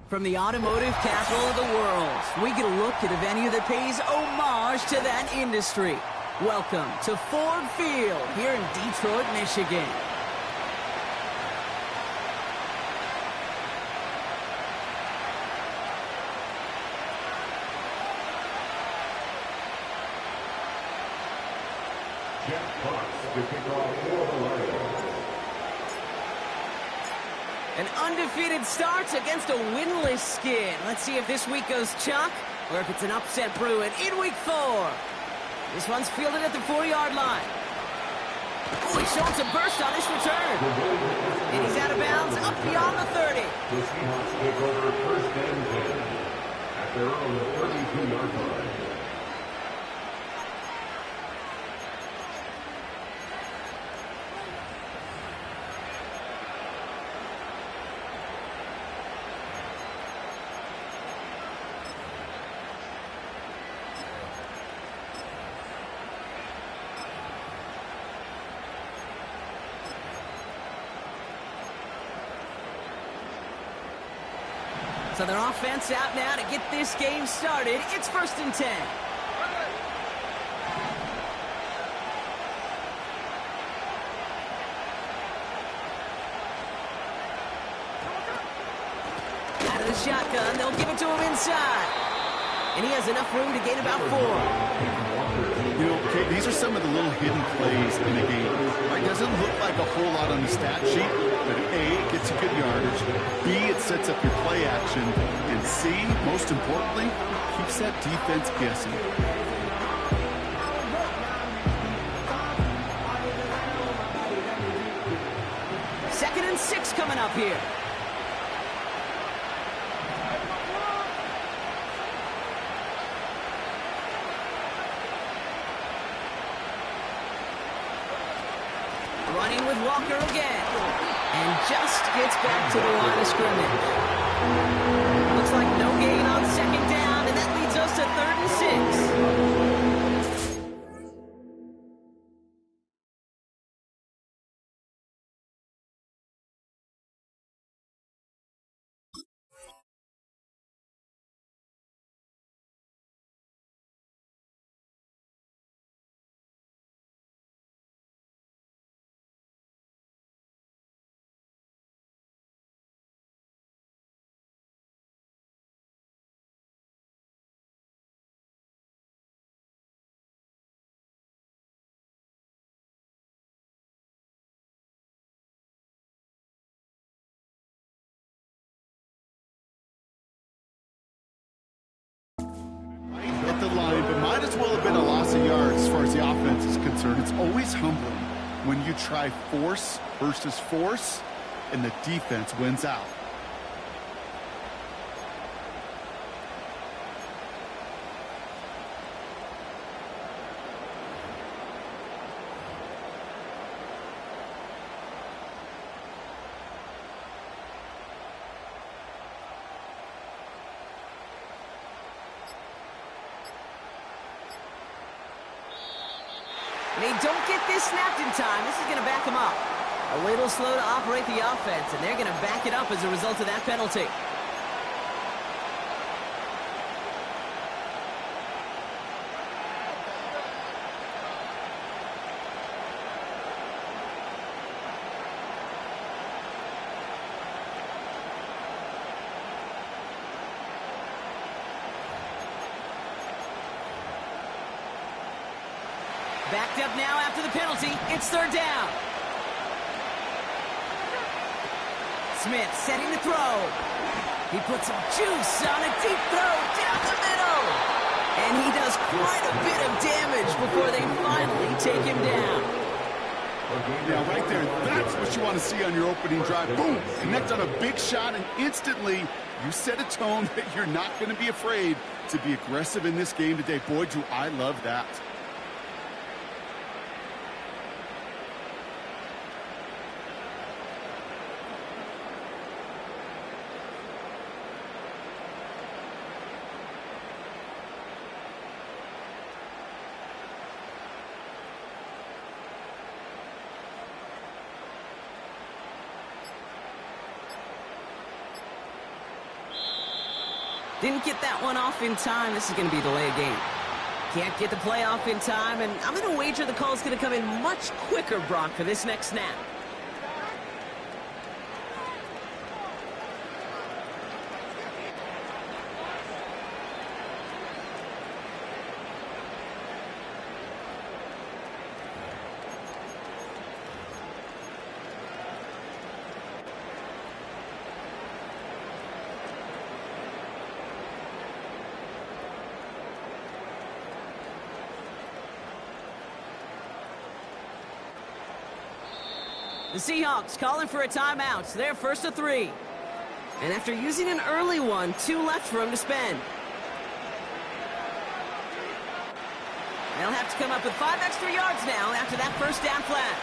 From the automotive capital of the world, we get a look at a venue that pays homage to that industry. Welcome to Ford Field here in Detroit, Michigan. An undefeated start against a winless skin. Let's see if this week goes chalk or if it's an upset brewing in week 4. This one's fielded at the 4-yard line. Oh, he shows a burst on his return. And he's out of bounds up beyond the 30. The Seahawks take over first and 10 at their own 32-yard line. So their offense out now to get this game started. It's 1st and 10. Out of the shotgun, they'll give it to him inside. And he has enough room to gain about 4. You know, okay, these are some of the little hidden plays in the game. It doesn't look like a whole lot on the stat sheet, but A, it gets you good yardage, B, it sets up your play action, and C, most importantly, keeps that defense guessing. 2nd and 6 coming up here. Running with Walker again. And just gets back to the line of scrimmage. Looks like no gain on 2nd down, and that leads us to 3rd and 6. At the line, but might as well have been a loss of yards as far as the offense is concerned. It's always humbling when you try force versus force and the defense wins out. They don't get this snapped in time. This is going to back them up. A little slow to operate the offense, and they're going to back it up as a result of that penalty. Backed up now after the penalty. It's 3rd down. Smith setting the throw. He puts some juice on a deep throw down the middle. And he does quite a bit of damage before they finally take him down. Yeah, right there. That's what you want to see on your opening drive. Boom! Connect on a big shot, and instantly you set a tone that you're not going to be afraid to be aggressive in this game today. Boy, do I love that. Didn't get that one off in time. This is going to be a delay of game. Can't get the play off in time, and I'm going to wager the call is going to come in much quicker, Brock, for this next snap. The Seahawks calling for a timeout. So they're first to 3. And after using an early one, 2 left for him to spend. They'll have to come up with 5 extra yards now after that first down flat.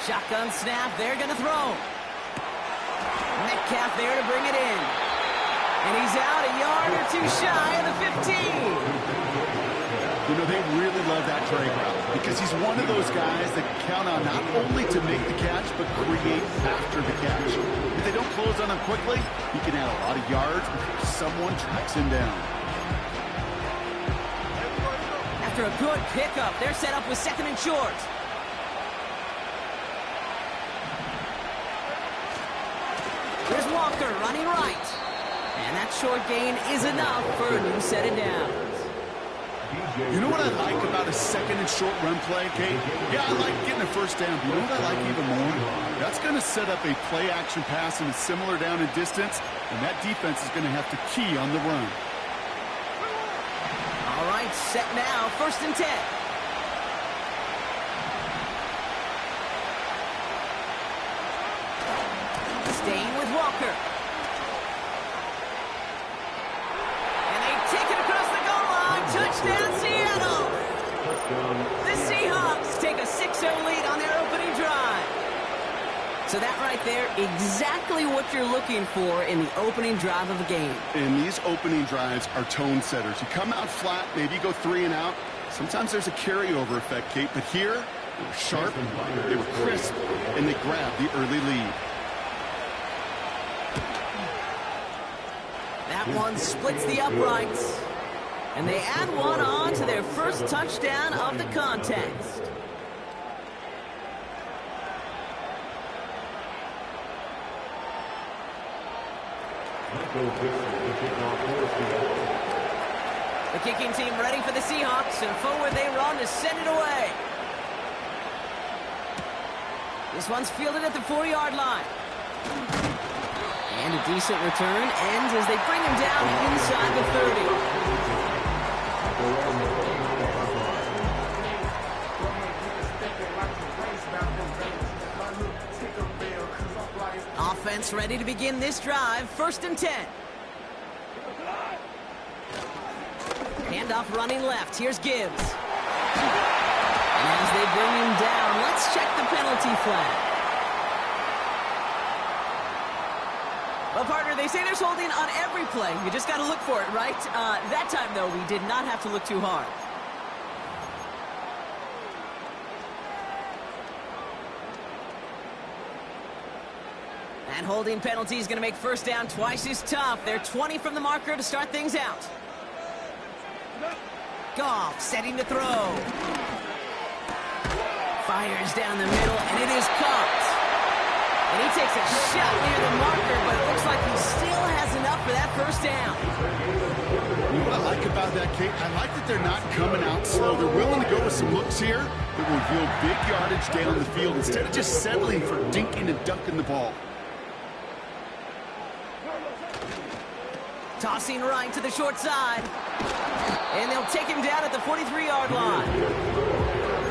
Shotgun snap, they're going to throw. Metcalf there to bring it in. And he's out a yard or 2 shy of the 15. You know, they really love that drag route because he's one of those guys that count on not only to make the catch, but create after the catch. If they don't close on him quickly, he can add a lot of yards if someone tracks him down. After a good pickup, they're set up with 2nd and short. Here's Walker running right. And that short gain is enough for a new set of downs. You know what I like about a 2nd and short run play, Kate? Yeah, I like getting a first down. But you know what I like even more? That's going to set up a play-action pass in a similar down and distance, and that defense is going to have to key on the run. All right, set now, 1st and 10. Staying with Walker. And they take it across the goal line. Touchdown, Seattle. The Seahawks take a 6-0 lead on their opening drive. So that right there, exactly what you're looking for in the opening drive of a game. And these opening drives are tone setters. You come out flat, maybe you go 3 and out. Sometimes there's a carryover effect, Kate, but here, they were sharp, they were crisp, and they grabbed the early lead. That one splits the uprights. And they add one on to their first touchdown of the contest. The kicking team ready for the Seahawks, and forward they run to send it away. This one's fielded at the 4-yard line. And a decent return ends as they bring him down inside the 30. Offense ready to begin this drive. 1st and 10. Handoff running left. Here's Gibbs. And as they bring him down, let's check the penalty flag. Well, partner, they say there's holding on every play. You just got to look for it, right? That time, though, we did not have to look too hard. And holding penalty is going to make 1st down twice as tough. They're 20 from the marker to start things out. Goff setting to throw. Fires down the middle, and it is caught. And he takes a shot near the marker, but it looks like he still has enough for that first down. You know what I like about that, Kate? I like that they're not coming out slow. They're willing to go with some looks here that will reveal big yardage down the field instead of just settling for dinking and dunking the ball. Tossing right to the short side. And they'll take him down at the 43-yard line.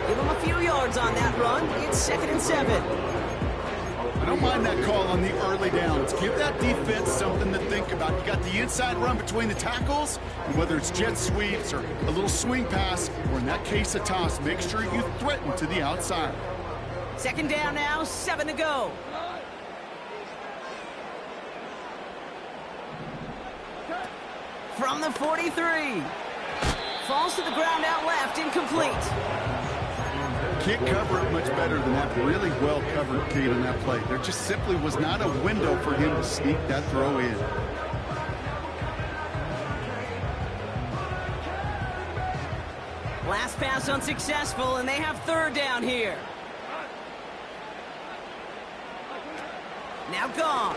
Give him a few yards on that run. It's 2nd and 7. I don't mind that call on the early downs. Give that defense something to think about. You got the inside run between the tackles, and whether it's jet sweeps or a little swing pass, or in that case a toss, make sure you threaten to the outside. 2nd down now, 7 to go. From the 43. Falls to the ground out left, incomplete. Can't cover it much better than that. Really well covered, Kate, on that play. There just simply was not a window for him to sneak that throw in. Last pass unsuccessful, and they have 3rd down here. Now gone.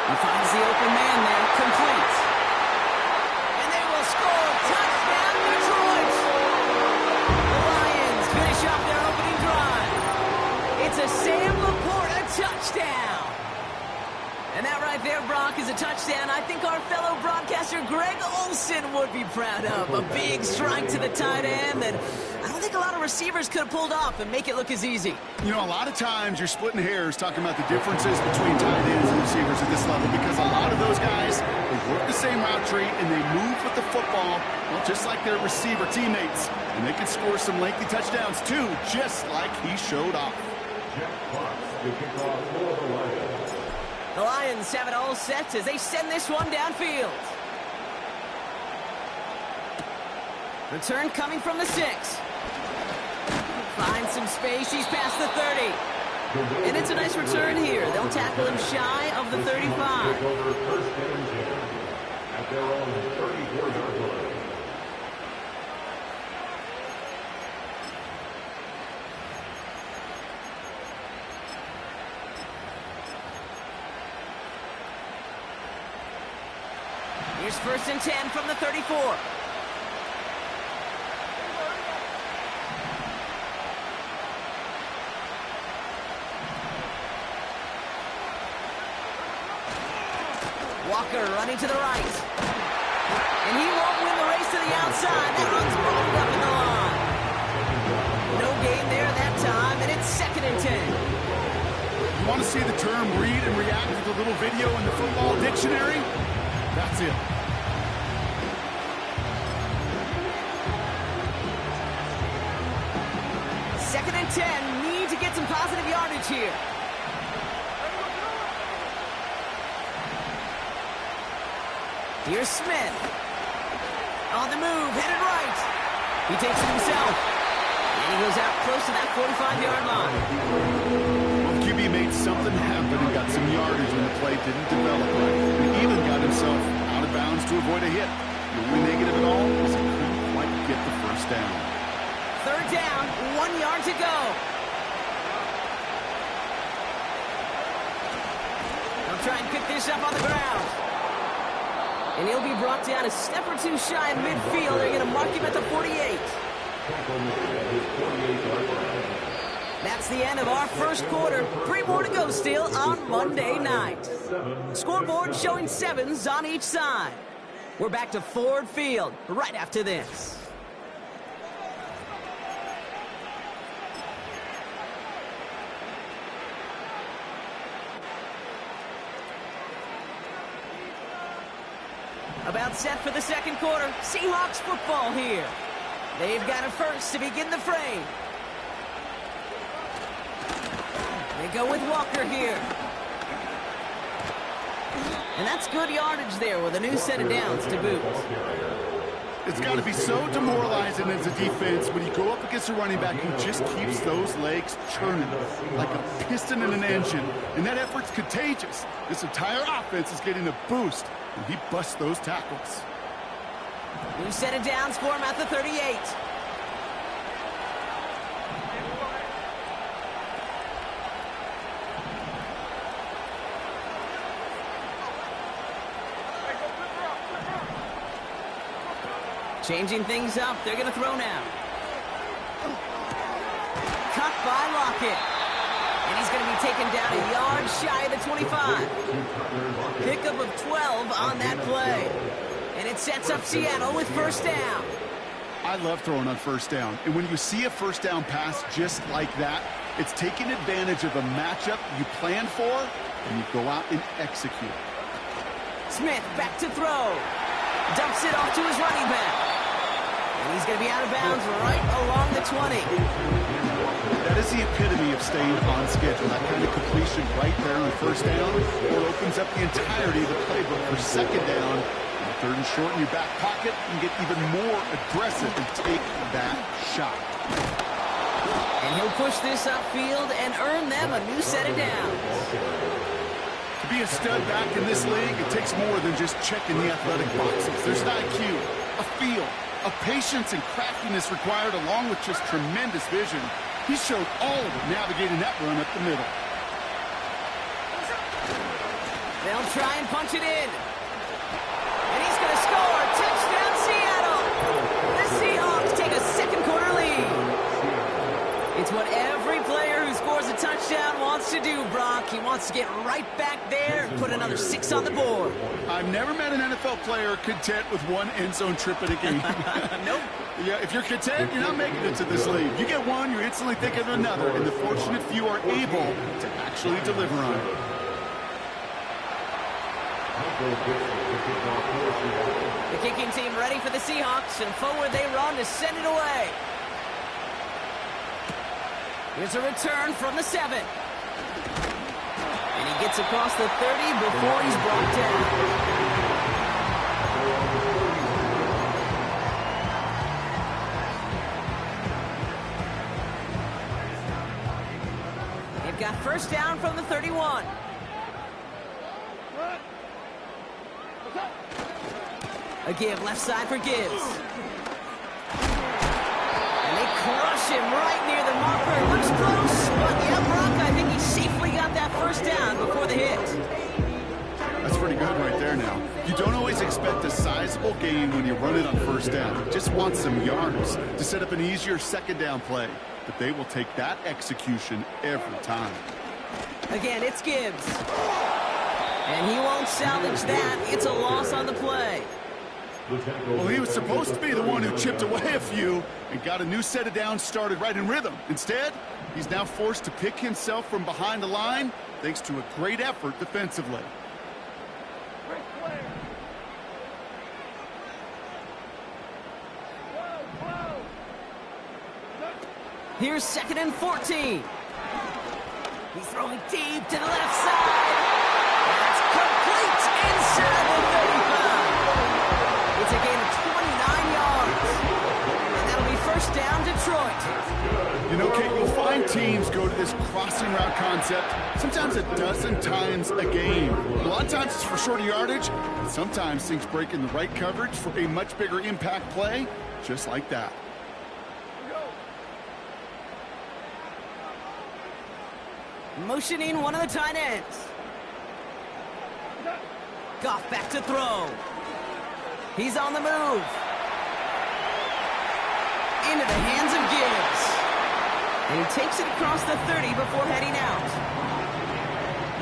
He finds the open man there, complete. And they will score. Touchdown, Detroit! The Lions finish off their opening drive. It's a Sam Laporta touchdown. And that right there, Brock, is a touchdown I think our fellow broadcaster Greg Olson would be proud of. A big strike to the tight end that I don't think a lot of receivers could have pulled off and make it look as easy. You know, a lot of times you're splitting hairs talking about the differences between tight ends and receivers at this level because a lot of those guys, they work the same route tree and they move with the football, well, just like their receiver teammates. And they can score some lengthy touchdowns too, just like he showed off. The Lions have it all set as they send this one downfield. Return coming from the 6. Finds some space. He's past the 30. And it's a nice return here. They'll tackle him shy of the 35. At their own 34-yard line. Here's 1st and 10 from the 34. Walker running to the right. And he won't win the race to the outside. That one's balled up in the line. No gain there that time, and it's 2nd and 10. You want to see the term read and react with a little video in the football dictionary? That's it. Second and 10. Need to get some positive yardage here. Here's Smith. On the move, headed right. He takes it himself. And he goes out close to that 45-yard line. Well, QB made something happen and got some yardage when the play didn't develop right. He even got himself out of bounds to avoid a hit. The only negative at all is he couldn't quite get the first down. 3rd down, 1 yard to go. They'll try and pick this up on the ground. And he'll be brought down a step or two shy of midfield. They're going to mark him at the 48. That's the end of our first quarter. 3 more to go still on Monday night. Scoreboard showing 7s on each side. We're back to Ford Field right after this. About set for the second quarter. Seahawks football here. They've got it first to begin the fray. They go with Walker here. And that's good yardage there with a new set of downs to boot. It's got to be so demoralizing as a defense when you go up against a running back who just keeps those legs churning like a piston in an engine. And that effort's contagious. This entire offense is getting a boost, and he busts those tackles. New set of downs for him at the 38. Changing things up. They're going to throw now. Cut by Lockett. And he's going to be taken down a yard shy of the 25. Pickup of 12 on that play. And it sets up Seattle with first down. I love throwing on first down. And when you see a first down pass just like that, it's taking advantage of a matchup you planned for, and you go out and execute. Smith back to throw. Dumps it off to his running back. And he's going to be out of bounds right along the 20. That is the epitome of staying on schedule. That kind of completion right there on first down, or opens up the entirety of the playbook for second down. Third and short in your back pocket, and get even more aggressive and take that shot. And he'll push this upfield and earn them a new set of downs. To be a stud back in this league, it takes more than just checking the athletic boxes. There's an IQ, a feel, a patience and craftiness required, along with just tremendous vision. He showed all of it navigating that run up the middle. They'll try and punch it in. And he's going to score. Touchdown, Seattle. The Seahawks take a second quarter lead. It's what every player who scores a touchdown wants to do, Brock. He wants to get right back there and put another 6 on the board. I've never met an NFL player content with one end zone trip in a game. Nope. Yeah, if you're content, you're not making it to this league. You get one, you're instantly thinking of another, and the fortunate few are able to actually deliver on it. The kicking team ready for the Seahawks, and forward they run to send it away. Here's a return from the 7. And he gets across the 30 before he's brought down. They've got first down from the 31. A give left side for Gibbs. And they crush him right near the marker. Looks close, but yeah, Brock, I think he safely got that first down before the hit. That's pretty good right there now. You don't always expect a sizable gain when you run it on first down. You just want some yards to set up an easier second down play. But they will take that execution every time. Again, it's Gibbs. And he won't salvage that. It's a loss on the play. Well, he was supposed to be the one who chipped away a few and got a new set of downs started right in rhythm. Instead, he's now forced to pick himself from behind the line thanks to a great effort defensively. Here's 2nd and 14. He's throwing deep to the left side. That's complete inside the 35. It's a gain of 29 yards. And that'll be first down, Detroit. You know, Kate, you'll find teams go to this crossing route concept sometimes a dozen times a game. A lot of times it's for shorter yardage, and sometimes things break in the right coverage for a much bigger impact play, just like that. Motioning one of the tight ends. Goff back to throw. He's on the move. Into the hands of Gibbs. And he takes it across the 30 before heading out.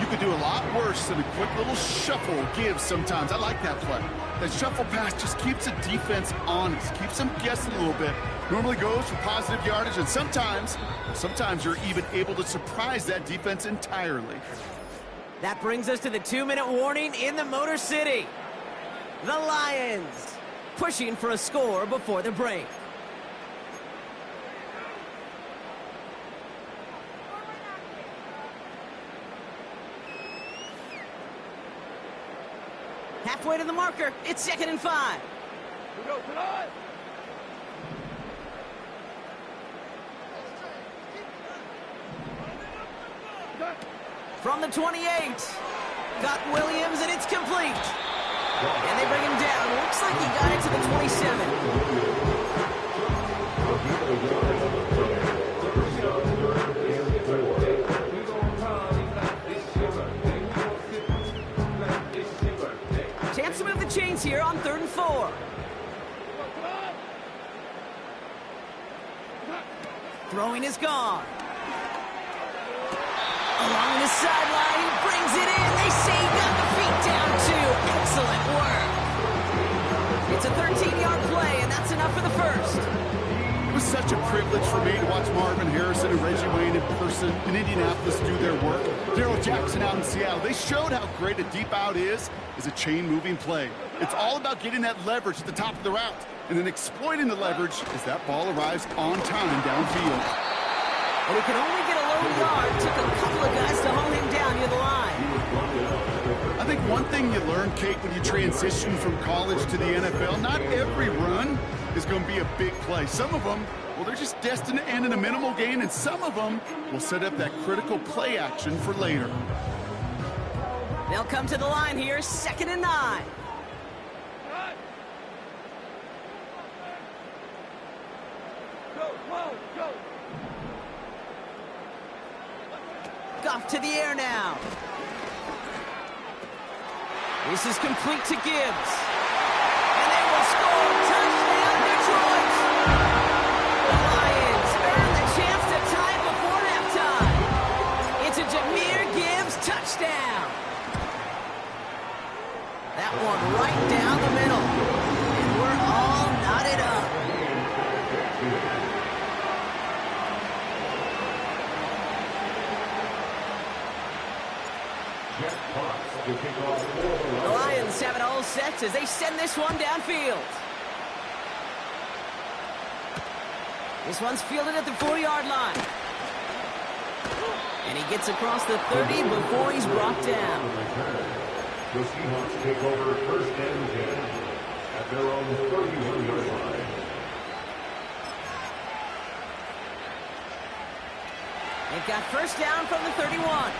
You could do a lot worse than a quick little shuffle Gibbs sometimes. I like that play. That shuffle pass just keeps the defense honest, keeps them guessing a little bit. Normally goes for positive yardage, and sometimes you're even able to surprise that defense entirely. That brings us to the 2-minute warning in the Motor City. The Lions pushing for a score before the break. Halfway to the marker, it's 2nd and 5. We go tonight. From the 28, got Williams, and it's complete. And they bring him down. Looks like he got it to the 27. Chance to move the chains here on 3rd and 4. Throwing is gone. Along the sideline, he brings it in. They say he got the feet down too. Excellent work. It's a 13-yard play, and that's enough for the first. It was such a privilege for me to watch Marvin Harrison and Reggie Wayne in person in Indianapolis do their work. Darryl Jackson out in Seattle. They showed how great a deep out is as a chain-moving play. It's all about getting that leverage at the top of the route and then exploiting the leverage as that ball arrives on time downfield. And he could only get a low yard. Took a couple of guys to hold him down near the line. I think one thing you learn, Kate, when you transition from college to the NFL, not every run is going to be a big play. Some of them, well, they're just destined to end in a minimal gain, and some of them will set up that critical play action for later. They'll come to the line here, 2nd and 9. Goff to the air now. This is complete to Gibbs. And they will score. Touchdown, Detroit! The Lions earn the chance to tie it before halftime. It's a Jahmyr Gibbs touchdown. That one right down the middle. And we're all knotted up. The Lions have it all set as they send this one downfield. This one's fielded at the 4-yard line. And he gets across the 30 before he's brought down. The Seahawks take over 1st and 10 at their own 31-yard line. They've got first down from the 31.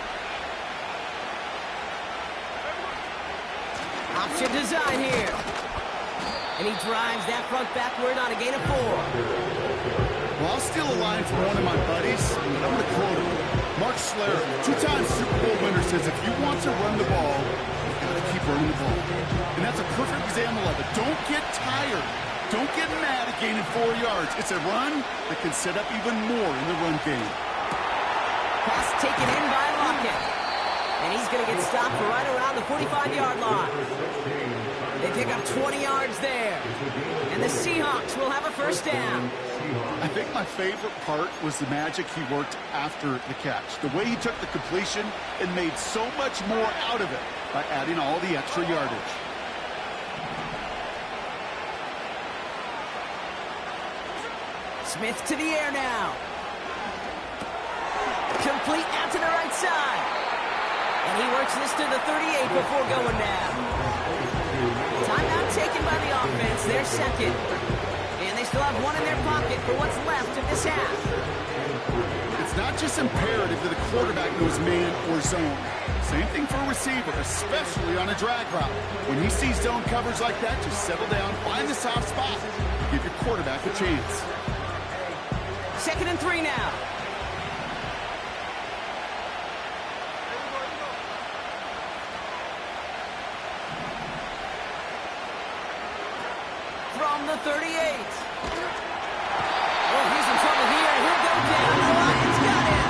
Option design here. And he drives that front backward on a gain of 4. Well, I'll steal a line from one of my buddies, and I'm going to quote him. Mark Schlereth, 2-time Super Bowl winner, says if you want to run the ball, you've got to keep running the ball. And that's a perfect example of it. Don't get tired. Don't get mad at gaining 4 yards. It's a run that can set up even more in the run game. Pass taken in by Lockett. And he's going to get stopped right around the 45-yard line. They pick up 20 yards there. And the Seahawks will have a first down. I think my favorite part was the magic he worked after the catch. The way he took the completion and made so much more out of it by adding all the extra yardage. Smith to the air now. Complete out to the right side. And he works this to the 38 before going down. Timeout taken by the offense. They're second. And they still have one in their pocket for what's left of this half. It's not just imperative that the quarterback knows man or zone. Same thing for a receiver, especially on a drag route. When he sees zone coverage like that, just settle down, find the soft spot, give your quarterback a chance. 2nd and 3 now. From the 38. Oh, he's in trouble here. He'll go down. The Lions got him.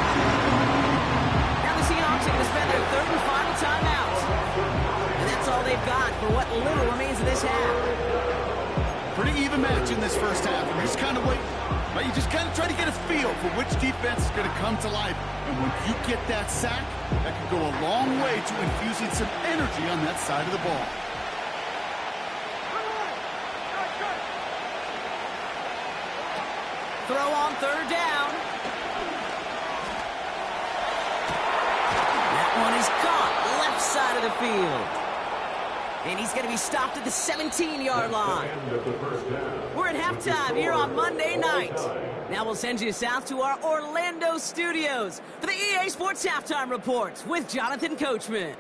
Now the Seahawks are going to spend their 3rd and final timeout. And that's all they've got for what little remains of this half. Pretty even match in this first half. And you're just kind of waiting. Right? You just kind of try to get a feel for which defense is going to come to life. And when you get that sack, that can go a long way to infusing some energy on that side of the ball. Throw on 3rd down. That one is caught left side of the field. And he's going to be stopped at the 17-yard line. We're at halftime here on Monday night. Now we'll send you south to our Orlando studios for the EA Sports Halftime Reports with Jonathan Coachman.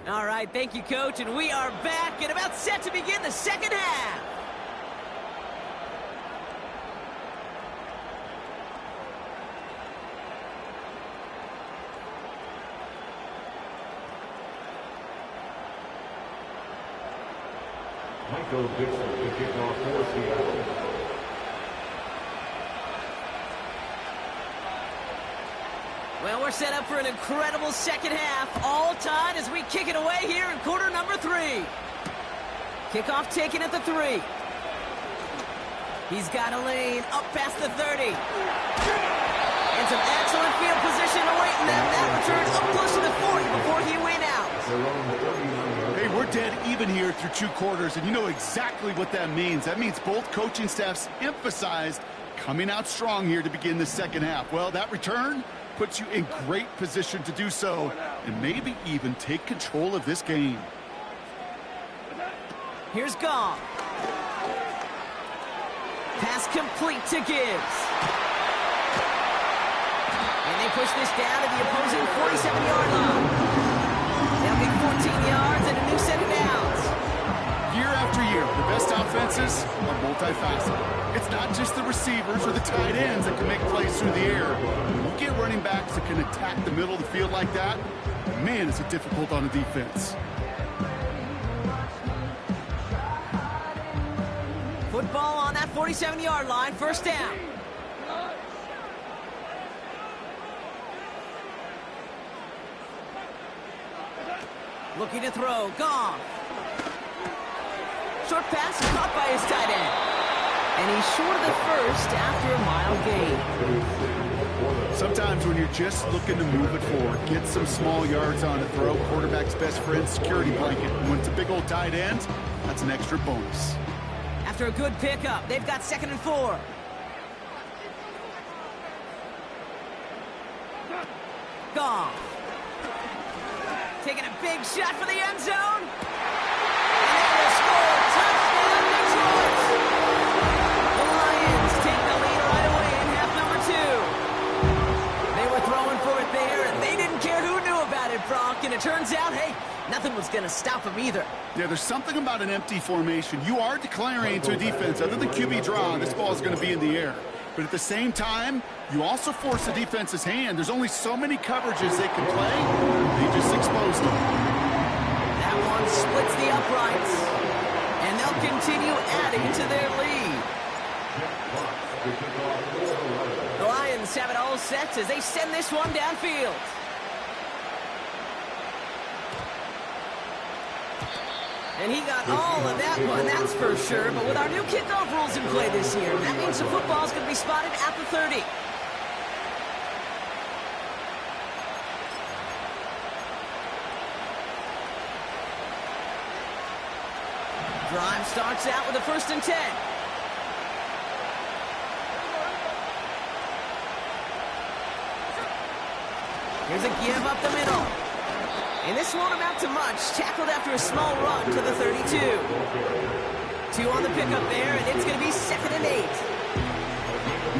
All right, thank you, Coach, and we are back and about set to begin the second half. Michael Dixon to kick off for Seattle. Well, we're set up for an incredible second half, all tied as we kick it away here in quarter number 3. Kickoff taken at the 3. He's got a lane up past the 30. And some excellent field position awaiting them. That return up close to the 40 before he went out. Hey, we're dead even here through 2 quarters, and you know exactly what that means. That means both coaching staffs emphasized coming out strong here to begin the second half. Well, that return puts you in great position to do so and maybe even take control of this game. Here's Goff. Pass complete to Gibbs. And they push this down to the opposing 47-yard line. They'll get 14 yards and a new set of downs. Year after year, the best offenses are multifaceted. It's not just the receivers or the tight ends that can make plays through the air. When you get running backs that can attack the middle of the field like that, man, is it difficult on the defense. Football on that 47-yard line, first down. Looking to throw, Goff. Short pass caught by his tight end. And he's short of the first after a mile gain. Sometimes when you're just looking to move it forward, get some small yards on a throw, quarterback's best friend, security blanket. And when it's a big old tight end, that's an extra bonus. After a good pickup, they've got 2nd and 4. Goff. Taking a big shot for the end zone. And they will score. Touchdown, Detroit. The Lions take the lead right away in half number 2. They were throwing for it there, and they didn't care who knew about it, Brock. And it turns out, hey, nothing was going to stop them either. Yeah, there's something about an empty formation. You are declaring to a defense, other than QB draw, this ball is going to be in the air. But at the same time, you also force the defense's hand. There's only so many coverages they can play. They just exposed them. That one splits the uprights. And they'll continue adding to their lead. The Lions have it all set as they send this one downfield. And he got all of that one, that's for sure. But with our new kickoff rules in play this year, that means the football's going to be spotted at the 30. Drive starts out with a 1st and 10. Here's a give up the middle. And this won't amount to much. Tackled after a small run to the 32. 2 on the pickup there, and it's going to be 2nd and 8.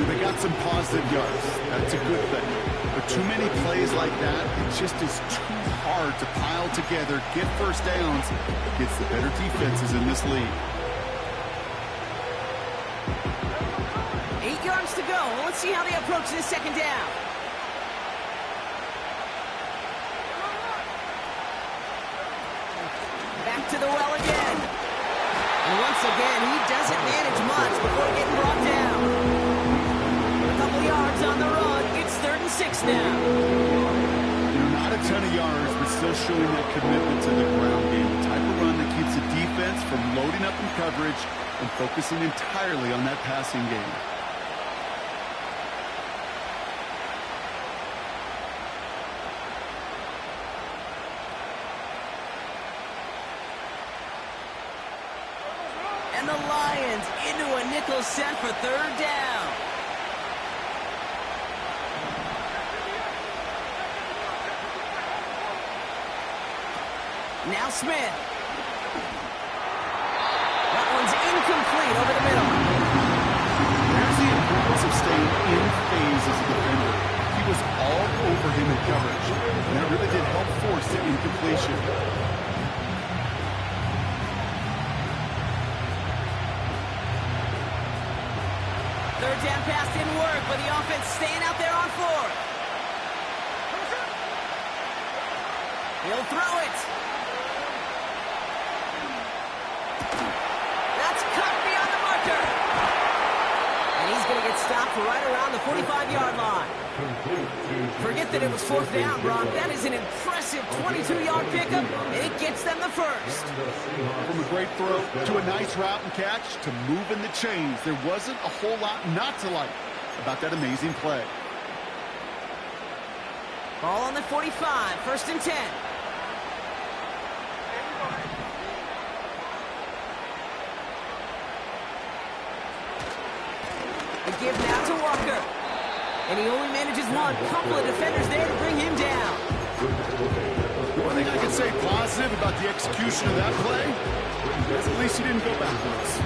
They got some positive yards. That's a good thing. But too many plays like that, it just is too hard to pile together, get first downs against the better defenses in this league. 8 yards to go. Well, let's see how they approach this 2nd down. Back to the well again. And once again, he doesn't manage much before getting brought down. A couple yards on the run. It's 3rd and 6 now. Not a ton of yards, but still showing that commitment to the ground game. The type of run that keeps the defense from loading up in coverage and focusing entirely on that passing game. And the Lions into a nickel set for 3rd down. Now Smith. That one's incomplete over the middle. There's the importance of staying in phase as a defender. He was all over him in coverage, and that really did help force the incompletion. third down pass didn't work, but the offense staying out there on fourth. He'll throw it. That's cut beyond the marker. And he's going to get stopped right around the 45-yard line. Forget that it was fourth down, Brock. That is an impressive 22-yard pickup, and it gets them the first. From a great throw to a nice route and catch to moving the chains, there wasn't a whole lot not to like about that amazing play. Ball on the 45, first and 10. The give now to Walker. And he only manages one. Couple of defenders there to bring him down. One thing I can say positive about the execution of that play is at least he didn't go backwards.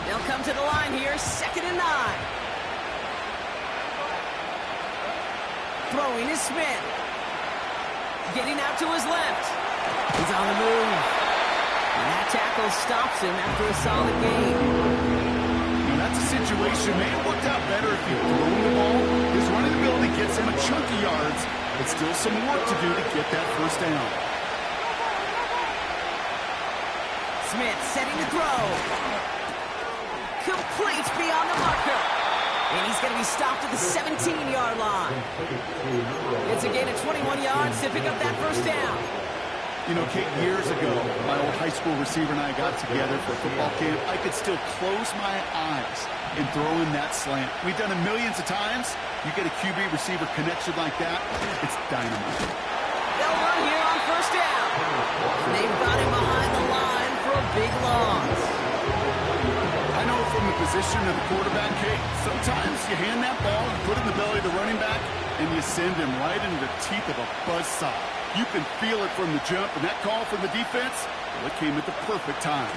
They'll come to the line here, 2nd and 9. Throwing is Smith. Getting out to his left. He's on the move. And that tackle stops him after a solid game. That's a situation. May have worked out better if he'd thrown the ball. His running ability gets him a chunk of yards, but still some work to do to get that first down. Smith setting the throw. Complete beyond the marker. And he's going to be stopped at the 17-yard line. It's a gain of 21 yards to pick up that first down. You know, Kate, years ago, my old high school receiver and I got together for a football camp. I could still close my eyes and throw in that slant. We've done it millions of times. You get a QB-receiver connection like that, it's dynamite. They'll run here on first down. And they've got him behind the line for a big loss. I know from the position of the quarterback, Kate, sometimes you hand that ball, put it in the belly of the running back, and you send him right into the teeth of a buzzsaw. You can feel it from the jump, and that call from the defense, well, it came at the perfect time.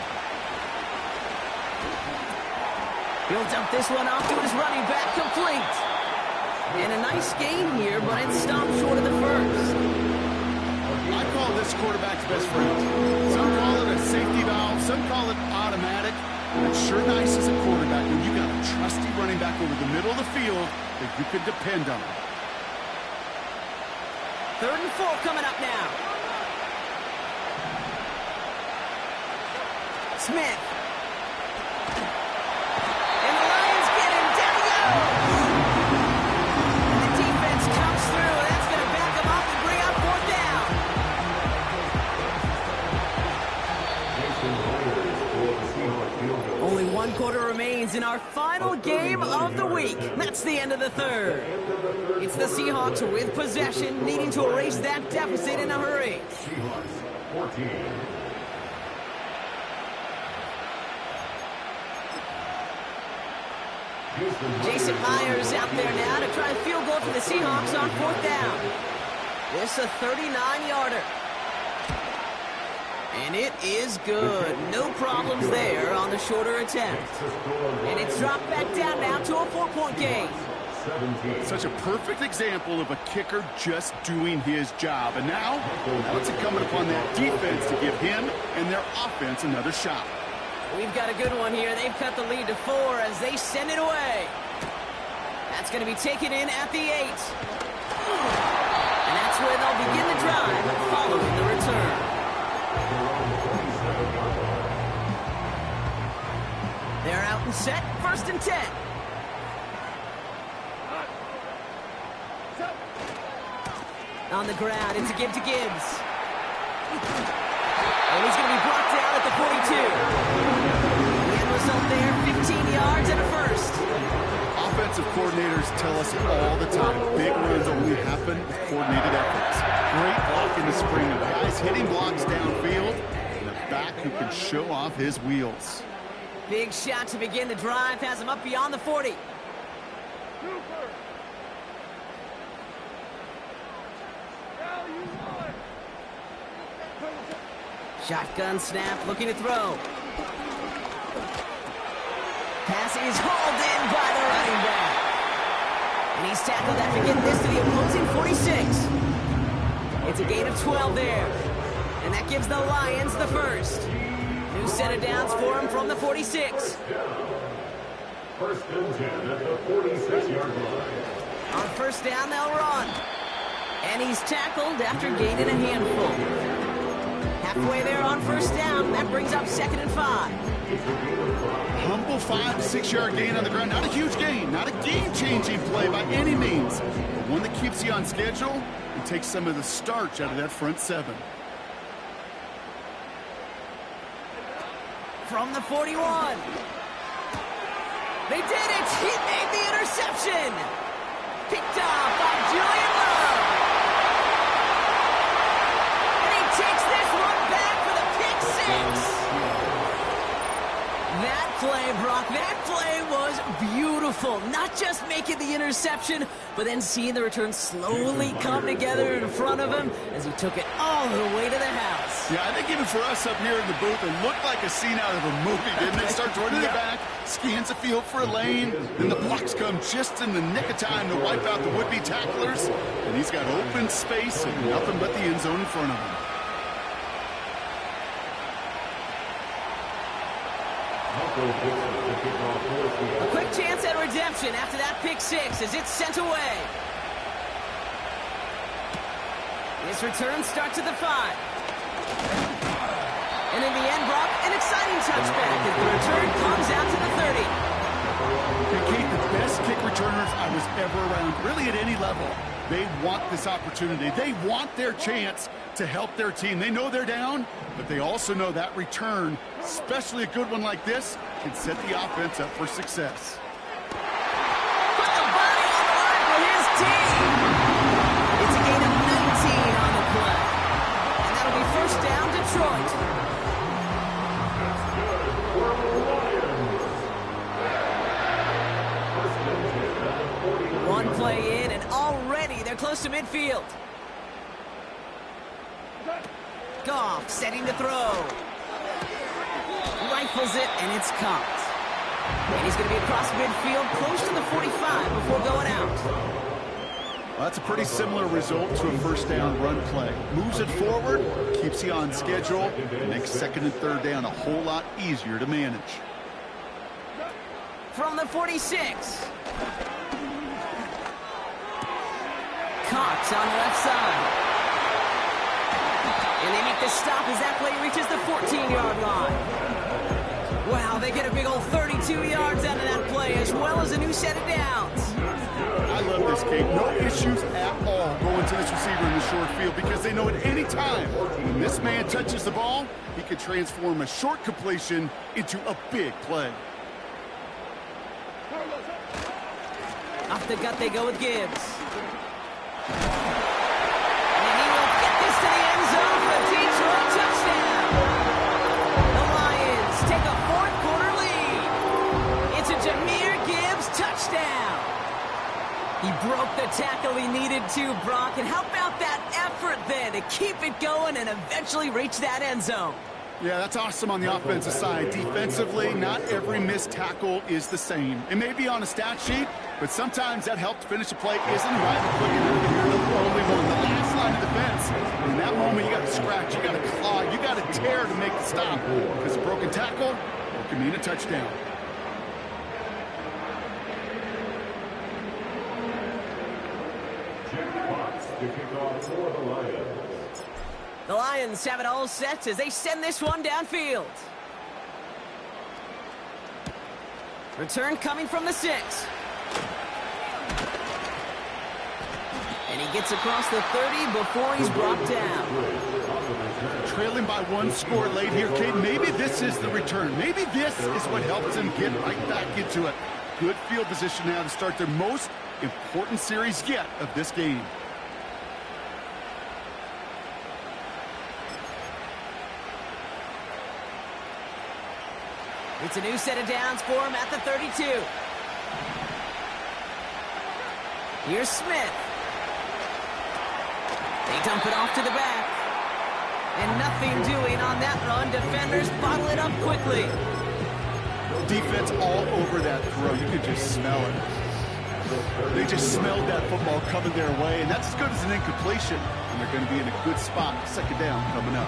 He'll dump this one off to his running back, complete. And a nice gain here, but it stopped short of the first. I call this quarterback's best friend. Some call it a safety valve, some call it automatic. It's sure nice as a quarterback when you got a trusty running back over the middle of the field that you can depend on. 3rd and 4 coming up now. Smith. And the Lions get him. Down he goes. And the defense comes through. That's going to back him up and bring up 4th down. Only 1 quarter remains in our final game of the week. That's the end of the 3rd. It's the Seahawks with possession, needing to erase that deficit in a hurry. Seahawks 14. Jason Myers out there now to try a field goal for the Seahawks on 4th down. This a 39-yarder. And it is good. No problems there on the shorter attempt. And it's dropped back down now to a 4-point game. Such a perfect example of a kicker just doing his job. And now it's incumbent upon that defense to give him and their offense another shot. We've got a good one here. They've cut the lead to 4 as they send it away. That's going to be taken in at the 8. And that's where they'll begin the drive following the return. They're out and set, 1st and 10. On the ground, it's a give to Gibbs. And he's going to be brought down at the 42. The end result there, 15 yards and a first. Offensive coordinators tell us all the time, big runs only happen with coordinated efforts. Great block in the spring. Guys hitting blocks downfield, and a back who can show off his wheels. Big shot to begin the drive, has him up beyond the 40. Shotgun snap, looking to throw. Pass is hauled in by the running back. And he's tackled after getting this to the opposing 46. It's a gain of 12 there. And that gives the Lions the first. New set of downs for him from the 46. First and 10 at the 46-yard line. On first down, they'll run. And he's tackled after gaining a handful. Halfway there on first down. That brings up 2nd and 5. Humble 5-6-yard gain on the ground. Not a huge gain, not a game-changing play by any means, but one that keeps you on schedule and takes some of the starch out of that front seven. From the 41. They did it! He made the interception! Picked off by Julian Love. And he takes this one back for the pick 6. That play, Brock, that play was beautiful. Not just making the interception, but then seeing the return slowly come together in front of him as he took it all the way to the house. Yeah, I think even for us up here in the booth, it looked like a scene out of a movie, didn't it? Start joining the back, scans the field for a lane, then the blocks come just in the nick of time to wipe out the would-be tacklers, and he's got open space and nothing but the end zone in front of him. A quick chance at redemption after that pick 6 as it's sent away. This return starts at the 5. And in the end, Brock, an exciting touchback as the return comes out to the 30. Hey, Kate, the best kick returners I was ever around, really at any level. They want this opportunity. They want their chance to help their team. They know they're down, but they also know that return, especially a good one like this, can set the offense up for success. Put the body on the line for his team. It's a gain of 19 on the play. And that'll be first down, Detroit. One play in, and already they're close to midfield. Goff setting to throw. Rifles it, and it's caught. And he's going to be across midfield, close to the 45 before going out. Well, that's a pretty similar result to a first down run play. Moves it forward, keeps you on schedule, and makes second and third down a whole lot easier to manage. From the 46. Caught on the left side. And they make the stop as that play reaches the 14-yard line. Wow, they get a big old 32 yards out of that play, as well as a new set of downs. I love this, Kate. No issues at all going to this receiver in the short field because they know at any time when this man touches the ball, he could transform a short completion into a big play. Off the gut they go with Gibbs. And he will get this to the end zone for a Detroit touchdown. The Lions take a fourth-quarter lead. It's a Jahmyr Gibbs touchdown. He broke the tackle he needed to, Brock. And how about that effort then to keep it going and eventually reach that end zone? Yeah, that's awesome on the offensive side. Defensively, not every missed tackle is the same. It may be on a stat sheet, but sometimes that help to finish a play isn't right. Look at you're the only one. The last line of defense. In that moment, you got to scratch, you got to claw, you got to tear to make the stop. Because a broken tackle can mean a touchdown. To kick off for the Lions. The Lions have it all set as they send this one downfield. Return coming from the 6. And he gets across the 30 before he's brought down. Trailing by one score late here, Kate. Maybe this is the return. Maybe this is what helps them get right back into it. Good field position now to start their most important series yet of this game. It's a new set of downs for him at the 32. Here's Smith. They dump it off to the back. And nothing doing on that run. Defenders bottle it up quickly. Defense all over that throw. You could just smell it. They just smelled that football coming their way, and that's as good as an incompletion. And they're going to be in a good spot. Second down coming up.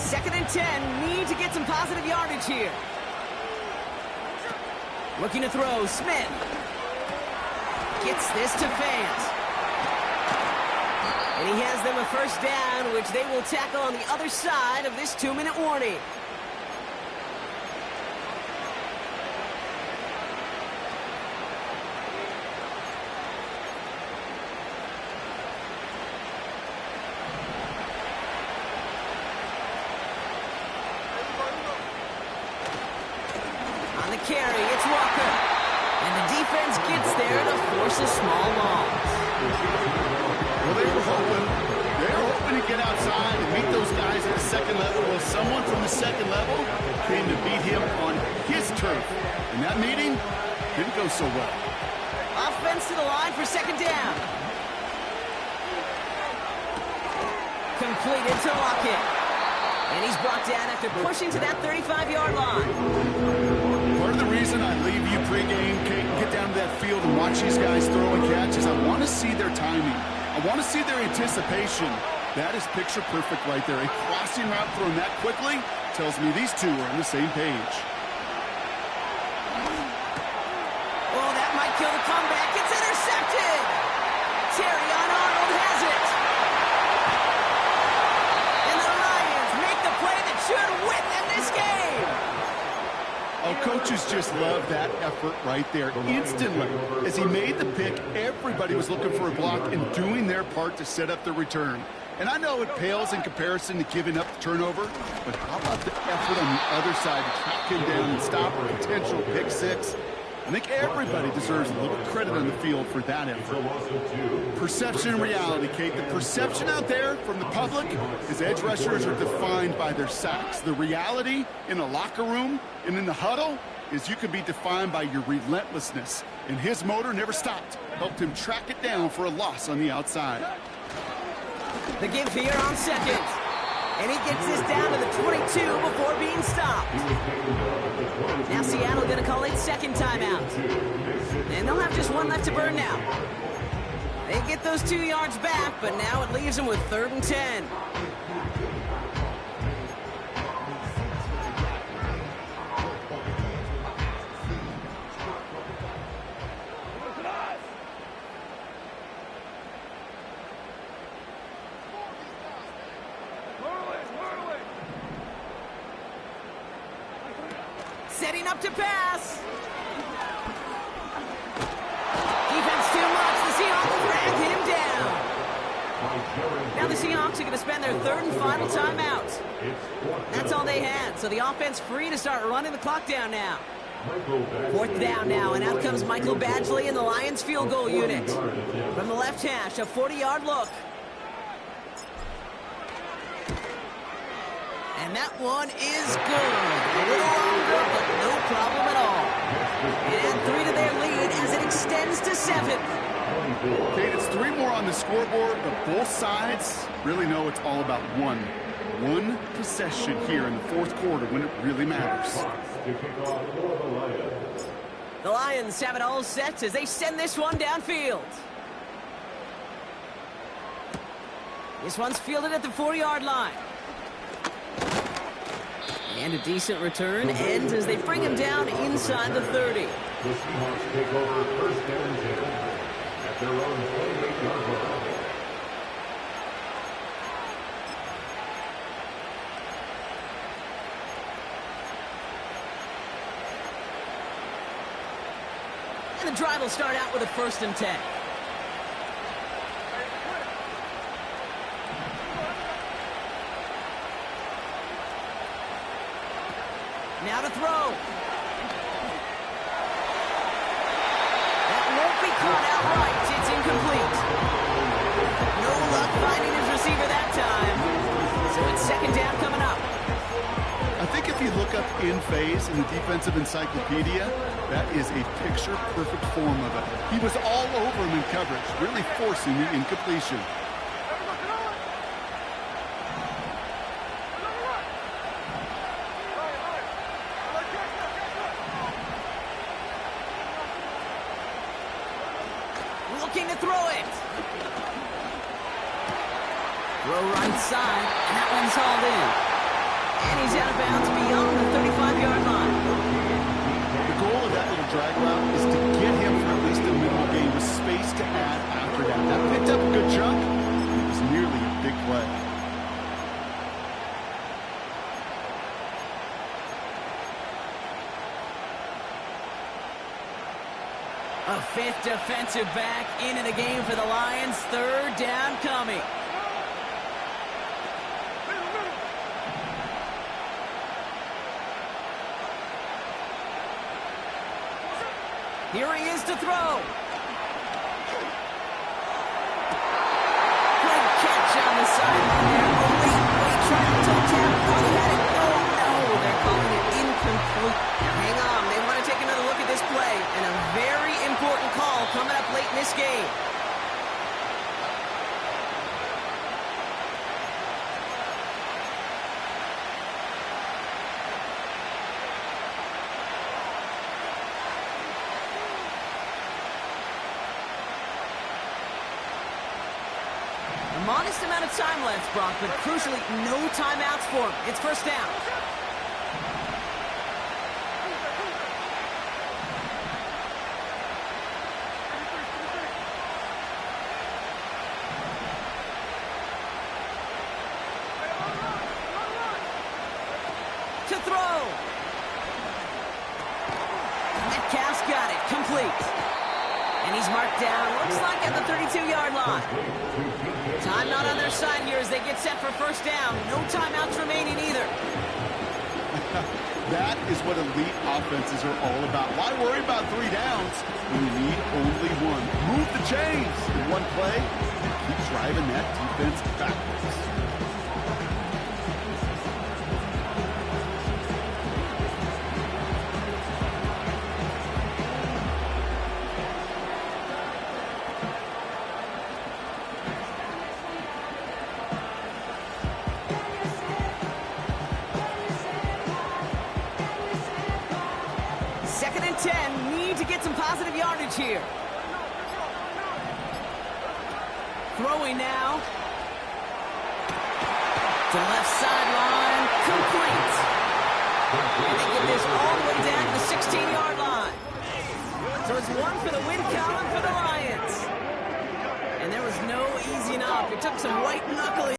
2nd and 10. Need to get some positive yardage here. Looking to throw. Smith gets this to Fant. And he has them a first down, which they will tackle on the other side of this 2-minute warning. On the carry, it's Walker. And the defense gets there to force a small loss. Well, they were hoping to get outside and meet those guys at the second level. Well, someone from the second level came to beat him on his turf. And that meeting didn't go so well. Offense to the line for 2nd down. Completed to Lockett. And he's brought down after pushing to that 35-yard line. Part of the reason I leave you pregame, Kate, and get down to that field and watch these guys throw and catch is I want to see their timing. I want to see their anticipation. That is picture perfect right there. A crossing route thrown that quickly tells me these two are on the same page. Oh, that might kill the comeback. It's intercepted. Terry on Arnold has it. And the Lions make the play that should win them this game. Oh, coaches just love that effort right there. Instantly, as he made the pick, everybody was looking for a block and doing their part to set up the return. And I know it pales in comparison to giving up the turnover, but how about the effort on the other side to track him down and stop a potential pick six? I think everybody deserves a little credit on the field for that effort. Perception and reality, Kate. The perception out there from the public is edge rushers are defined by their sacks. The reality in a locker room and in the huddle is you can be defined by your relentlessness. And his motor never stopped. Helped him track it down for a loss on the outside. The give here on 2nd. And he gets this down to the 22 before being stopped. Now Seattle going to call it 2nd timeout. And they'll have just one left to burn now. They get those 2 yards back, but now it leaves them with 3rd and 10. Setting up to pass. Defense too much. The Seahawks drag him down. Now the Seahawks are going to spend their 3rd and final timeout. That's all they had, so the offense free to start running the clock down now. 4th down now, and out comes Michael Badgley in the Lions field goal unit. From the left hash, a 40-yard look. And that one is good. A little longer, but no problem at all. And add 3 to their lead as it extends to 7. Kate, it's 3 more on the scoreboard, but both sides really know it's all about one possession here in the 4th quarter when it really matters. The Lions have it all set as they send this one downfield. This one's fielded at the 4-yard line. And a decent return ends as they bring him down inside the 30. The Seahawks take over 1st and 10 at their own 28-yard line. And the drive will start out with a 1st and 10. Now to throw. That won't be caught outright. It's incomplete. No luck finding his receiver that time. So it's 2nd down coming up. I think if you look up in phase in the defensive encyclopedia, that is a picture-perfect form of it. He was all over him in coverage, really forcing the incompletion. Looking to throw it. Throw right side, and that one's hauled in. bounds beyond the 35-yard line. The goal of that little drag route is to get him for at least a middle gain with space to add after that. That picked up a good chunk. It was nearly a big play. A fifth defensive back into the game for the Lions. Third down coming. Here he is to throw. Great catch on the sideline there. Wait, trying to touchdown. Thought he had it. Oh, no. They're calling it incomplete. Now, hang on. They want to take another look at this play. And a very important call coming up late in this game. A modest amount of time left, Brock, but crucially, no timeouts for him. It's first down. To throw. Metcalf's got it. Complete. And he's marked down, looks like at the 32-yard line. Time not on their side here as they get set for first down. No timeouts remaining either. That is what elite offenses are all about. Why worry about 3 downs when you need only one? Move the chains in one play and keep driving that defense backwards. Second and 10, need to get some positive yardage here. Throwing now. To the left sideline, complete. And they get this all the way down to the 16-yard line. So it's one for the win column for the Lions. And there was no easing up. It took some white knuckling.